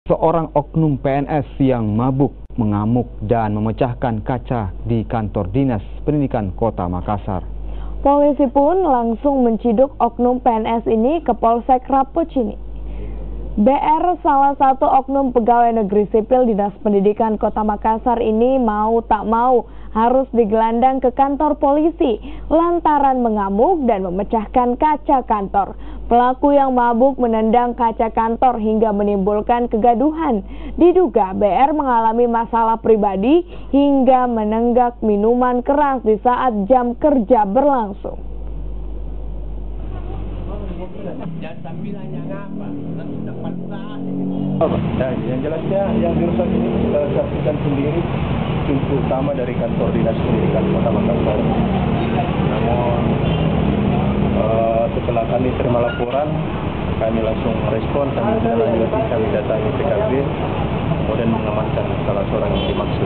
Seorang oknum PNS yang mabuk, mengamuk, dan memecahkan kaca di kantor Dinas Pendidikan Kota Makassar. Polisi pun langsung menciduk oknum PNS ini ke Polsek Rapocini. BR, salah satu oknum pegawai negeri sipil Dinas Pendidikan Kota Makassar ini mau tak mau harus digelandang ke kantor polisi lantaran mengamuk dan memecahkan kaca kantor. Pelaku yang mabuk menendang kaca kantor hingga menimbulkan kegaduhan. Diduga BR mengalami masalah pribadi hingga menenggak minuman keras di saat jam kerja berlangsung. Yang jelasnya yang dirusak ini kita saksikan sendiri pintu utama dari kantor Dinas Pendidikan Kota Makassar. Namun setelah kami terima laporan, kami langsung respon, kami menindaklanjuti, kami datangi TKP, kemudian mengamankan salah seorang yang dimaksud.